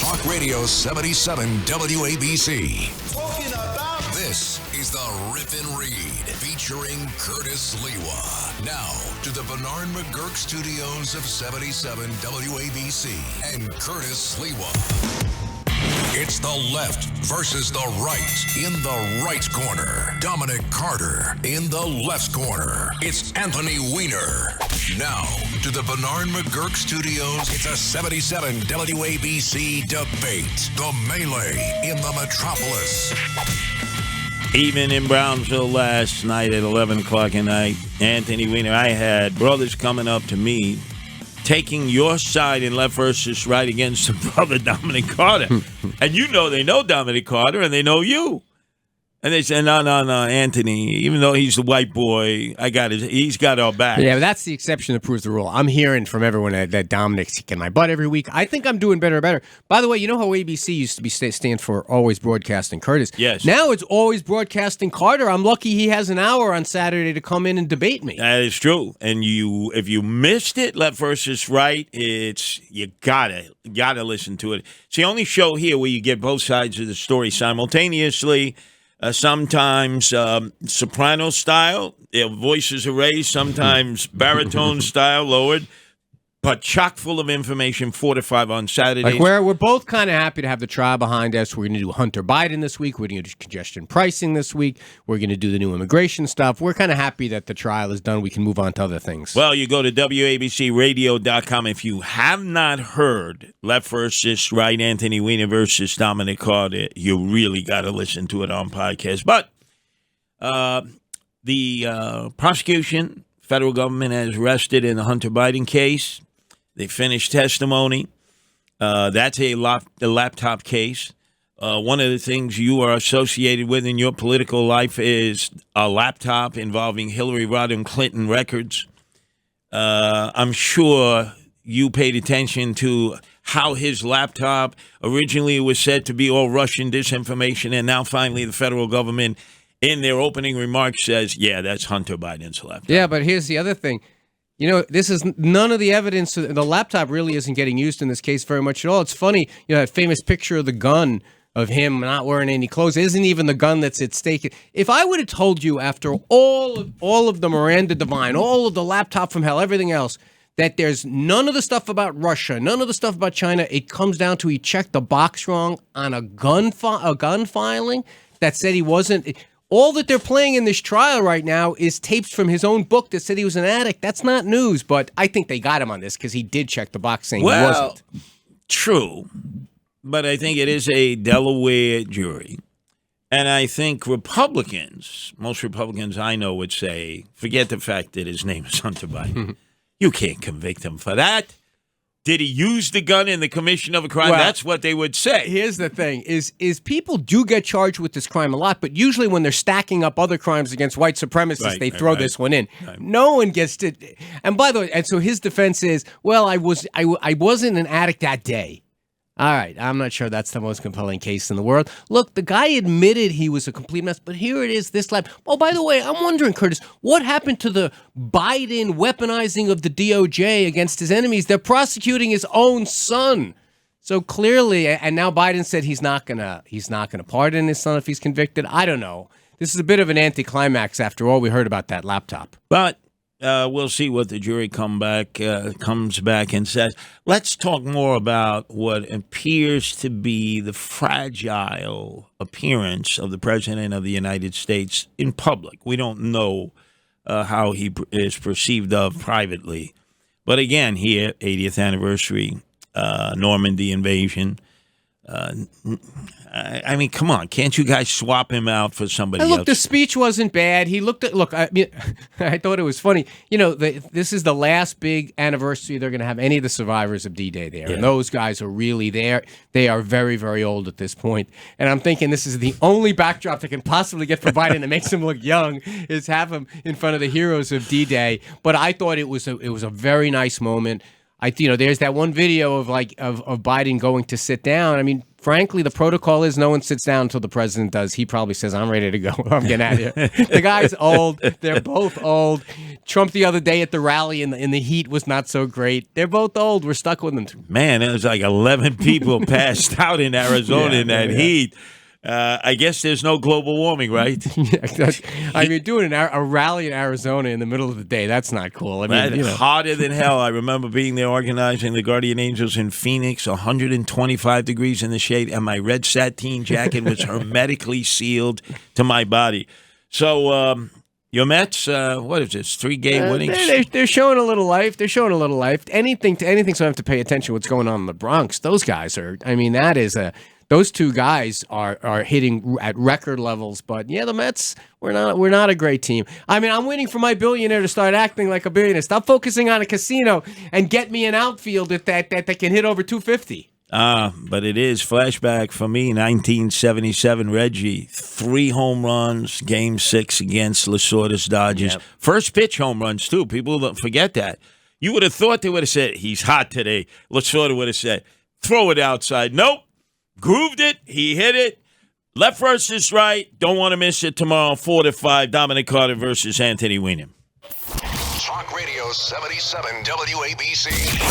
Talk Radio 77 WABC. Talking about This is the Rip and Read featuring Curtis Sliwa. Now to the Bernard McGurk studios of 77 WABC and Curtis Sliwa. It's the left versus the right. In the right corner, Dominic Carter. In the left corner, it's Anthony Weiner. Now, to the Bernard McGurk studios, it's a 77 WABC debate. The melee in the metropolis. Even in Brownsville last night at 11 o'clock at night, Anthony Weiner, I had brothers coming up to me, taking your side in left versus right against the brother Dominic Carter. And you know they know Dominic Carter and they know you. And they said, no, Anthony, even though he's the white boy, he's got our back. Yeah, but that's the exception that proves the rule. I'm hearing from everyone that Dominic's kicking my butt every week. I think I'm doing better and better. By the way, you know how ABC used to be stand for Always Broadcasting Curtis? Yes. Now it's Always Broadcasting Carter. I'm lucky he has an hour on Saturday to come in and debate me. That is true. And if you missed it, left versus right, you gotta listen to it. It's the only show here where you get both sides of the story simultaneously. Sometimes soprano style, their voices are raised, sometimes baritone style, lowered, but chock full of information, 4 to 5 on Saturdays. Like we're both kind of happy to have the trial behind us. We're going to do Hunter Biden this week. We're going to do congestion pricing this week. We're going to do the new immigration stuff. We're kind of happy that the trial is done. We can move on to other things. Well, you go to WABCRadio.com. If you have not heard Left versus Right, Anthony Weiner versus Dominic Carter, you really got to listen to it on podcast. But the prosecution, federal government has rested in the Hunter Biden case. They finished testimony. That's a laptop case. One of the things you are associated with in your political life is a laptop involving Hillary Rodham Clinton records. I'm sure you paid attention to how his laptop originally was said to be all Russian disinformation, and now finally the federal government in their opening remarks says, yeah, that's Hunter Biden's laptop. Yeah, but here's the other thing. You know, this is none of the evidence. The laptop really isn't getting used in this case very much at all. It's funny, you know, that famous picture of the gun of him not wearing any clothes isn't even the gun that's at stake. If I would have told you after all of the Miranda Devine, all of the laptop from hell, everything else, that there's none of the stuff about Russia, none of the stuff about China, it comes down to he checked the box wrong on a gun filing that said he wasn't. All that they're playing in this trial right now is tapes from his own book that said he was an addict. That's not news, but I think they got him on this because he did check the box saying he wasn't. True, but I think it is a Delaware jury. And I think Republicans, most Republicans I know would say, forget the fact that his name is Hunter Biden. You can't convict him for that. Did he use the gun in the commission of a crime? Well, that's what they would say. Here's the thing, is people do get charged with this crime a lot, but usually when they're stacking up other crimes against white supremacists, they throw this one in. Right. No one gets to. And by the way, and so his defense is, well, I wasn't an addict that day. All right, I'm not sure that's the most compelling case in the world. Look, the guy admitted he was a complete mess, but here it is, this lab. Oh, by the way, I'm wondering, Curtis, what happened to the Biden weaponizing of the DOJ against his enemies? They're prosecuting his own son. So clearly, and now Biden said he's not gonna pardon his son if he's convicted. I don't know. This is a bit of an anticlimax after all we heard about that laptop. But we'll see what the jury comes back and says. Let's talk more about what appears to be the fragile appearance of the President of the United States in public. We don't know how he is perceived of privately. But again, here, 80th anniversary, Normandy invasion. I mean, come on. Can't you guys swap him out for somebody else? Look, the speech wasn't bad. I mean, I thought it was funny. You know, this is the last big anniversary they're going to have any of the survivors of D-Day there. Yeah. And those guys are really there. They are very, very old at this point. And I'm thinking this is the only backdrop they can possibly get for Biden that makes him look young is have him in front of the heroes of D-Day. But I thought it was a very nice moment. There's that one video of Biden going to sit down. I mean, frankly, the protocol is no one sits down until the president does. He probably says, I'm ready to go. I'm getting out of here. The guy's old. They're both old. Trump the other day at the rally in the heat was not so great. They're both old. We're stuck with them. Man, it was like 11 people passed out in Arizona in that heat. I guess there's no global warming, right? Doing a rally in Arizona in the middle of the day, that's not cool. Hotter than hell. I remember being there organizing the Guardian Angels in Phoenix, 125 degrees in the shade, and my red sateen jacket was hermetically sealed to my body. So, your Mets, what is this, 3-game winnings? They're showing a little life. Anything, so I have to pay attention to what's going on in the Bronx. Those guys are, those two guys are hitting at record levels. But yeah, the Mets, we're not a great team. I'm waiting for my billionaire to start acting like a billionaire. Stop focusing on a casino and get me an outfield that can hit over 250. But it is flashback for me, 1977 Reggie, 3 home runs, Game 6 against Lasorda's Dodgers. Yep. First pitch home runs, too. People don't forget that. You would have thought they would have said, he's hot today. Lasorda would have said, throw it outside. Nope. Grooved it. He hit it. Left versus right. Don't want to miss it tomorrow, 4-5. Dominic Carter versus Anthony Weinem. Talk Radio 77 WABC.